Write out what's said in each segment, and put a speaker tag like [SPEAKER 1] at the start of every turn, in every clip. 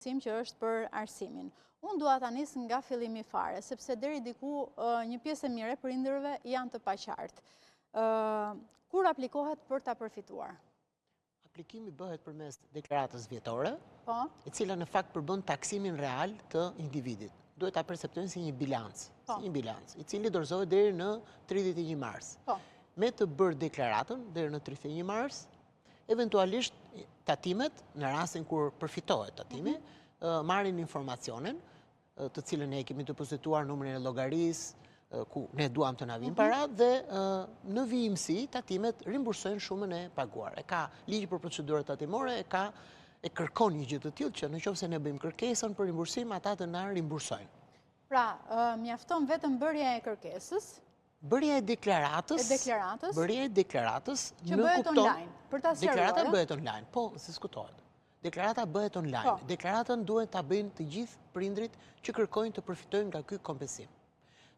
[SPEAKER 1] që është për arsimin. Unë dua ta nis nga fillimi fare, sepse deri diku një pjesë e mire prindërve janë të paqartë. Kur aplikohet për ta përfituar?
[SPEAKER 2] Aplikimi bëhet përmes deklaratës vjetore,
[SPEAKER 1] Po?
[SPEAKER 2] e cila në fakt përbën taksimin real të individit. Duhet ta perceptojnë si një bilanc, i cili dorëzohet deri në 31 mars.
[SPEAKER 1] Po.
[SPEAKER 2] Me të bërë deklaratën deri në 31 mars, eventualisht tatimet, në rastin kur përfitohet tatimi, marrin informacionin, të cilën e kemi depozituar numrin e llogarisë, ku ne duam të na vijnë para, dhe në vijimsi tatimet rimbursojnë shumën e paguar. E ka ligji për procedurat tatimore, e kërkon një gjë të tillë që nëse ne bëjmë kërkesën për rimbursim, ata të na rimbursojnë.
[SPEAKER 1] Pra, mjafton vetëm bërja e kërkesës,
[SPEAKER 2] bërja e deklaratës,
[SPEAKER 1] që bëhet online, për ta sqaruar.
[SPEAKER 2] Deklarata bëhet online, po, se diskutohet. Deklarata bëhet online. Deklaratën duhet ta bëjnë të gjithë prindrit që kërkojnë të përfitojnë nga ky kompensim.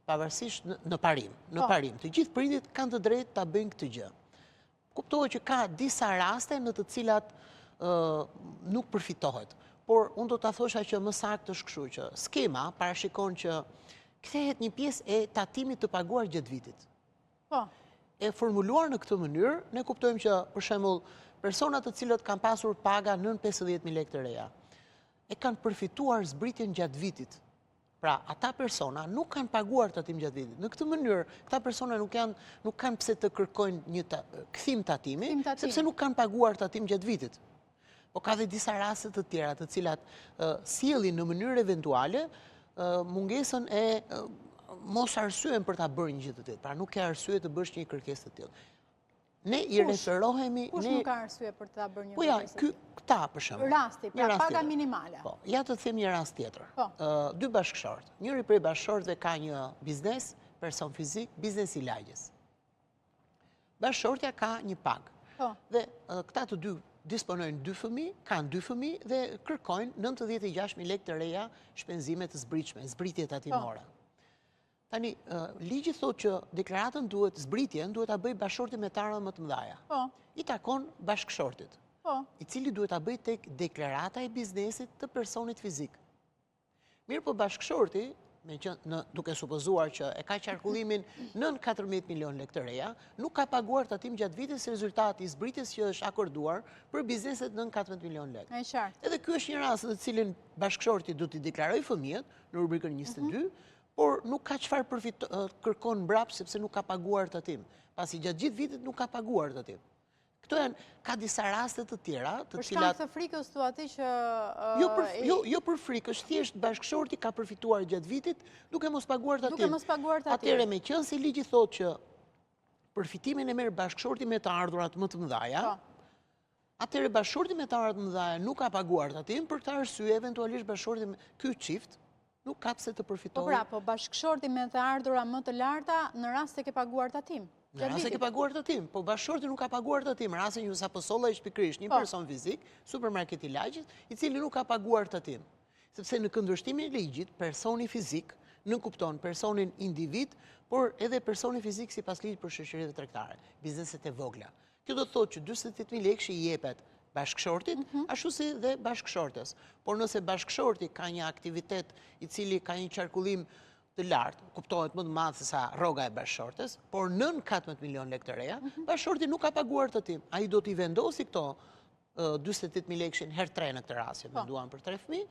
[SPEAKER 2] Pavarësisht në parim, të gjithë prindrit kanë të drejtë ta bëjnë këtë gjë. Kuptohet që ka disa raste në të cilat nuk përfitohet, por unë do ta thosha që më saktë është kështu që skema parashikon që kthehet një pjesë e tatimit të paguar gjatë vitit.
[SPEAKER 1] Po.
[SPEAKER 2] E formuluar në këtë mënyrë, ne kuptojmë që, për shembull, personat të cilët kanë pasur paga nën 50.000 lekë të reja, e kanë përfituar zbritjen gjatë vitit. Pra, ata persona nuk kanë paguar tatim gjatë vitit. Në këtë mënyrë, këta persona nuk kanë pse të kërkojnë një kthim tatimi, sepse nuk kanë paguar tatim gjatë vitit. Po ka dhe disa raste të tjera, të cilat sjellin në mënyrë eventuale mungesën e mos arsyen për ta bërë një gjë të tillë. Pra nuk ka arsye të bësh një kërkesë të tillë. Ne i referohemi...
[SPEAKER 1] Kush nuk ka arsye për ta bërë një kërkesë?
[SPEAKER 2] Po ja, këta për shembull.
[SPEAKER 1] Rasti, pra paga minimale.
[SPEAKER 2] Po, ja të them një rast tjetër. Dy bashkëshortë. Njëri prej bashkëshortëve ka një biznes, person fizik, biznes i lagjes. Bashkëshortja ka një pagë. Dhe këta të dy disponojnë 2 fëmijë, kanë 2 fëmijë dhe kërkojnë 96.000 lekë të reja shpenzime të zbritshme, zbritje tatimore. Tani, ligji thotë që deklaratën zbritjen duhet ta bëjë bashkëshorti me të ardhurat më të mëdha. I takon bashkëshortit, i cili duhet ta bëjë tek deklarata e biznesit të personit fizik. Mirë po bashkëshorti, duke supozuar që e ka qarkullimin nën 14 milion lekë të reja, nuk ka paguar tatim gjatë vitit si rezultati i zbritjes që është akorduar për bizneset nën 14 milion lekë. Edhe ky është një rast në të cilin bashkëshorti do t'i deklarojë fëmijët në rubrikën 22, por nuk ka çfarë kërkon mbrapsht sepse nuk ka paguar tatim, pasi gjatë gjithë vitit nuk ka paguar tatim. Këto ka disa raste të tjera, të cilat...
[SPEAKER 1] Për shkak të frikës thua ti që...
[SPEAKER 2] Jo për frikës, thjesht bashkëshorti ka përfituar gjatë vitit duke mos paguar tatim. Atëherë meqense ligji thotë që përfitimin e merr bashkëshorti me të ardhurat më të mëdha, atëherë bashkëshorti me të ardhurat më të mëdha nuk ka paguar tatim, për këtë arsye eventualisht bashkëshorti ky çift nuk ka pse të përfitojë.
[SPEAKER 1] Po bashkëshorti me të ardhurat më të larta në rast se ke paguar tatim.
[SPEAKER 2] Në rast se ke paguar tatim, po bashkëshorti nuk ka paguar tatim. Rasti një sapo solla është pikërisht një person fizik, supermarketi i lagjit, i cili nuk ka paguar tatim. Sepse në këndvështrimin e ligjit, personi fizik nuk kupton personin individ, por edhe personi fizik sipas ligjit për shoqëritë tregtare, bizneset e vogla. Kjo do të thotë që 48.000 lekë i jepet bashkëshortit, ashtu si dhe bashkëshortes. Por nëse bashkëshorti ka një aktivitet i cili ka një qarkullim të lartë, kuptohet më të madh se sa rroga e bashkëshortes, por nën 14 milion lekë të reja, bashkëshorti nuk ka paguar tatim. Ai do t'i vendosi këto 48.000 lekë herë 3 në këtë rast, që menduam për 3 fëmijë,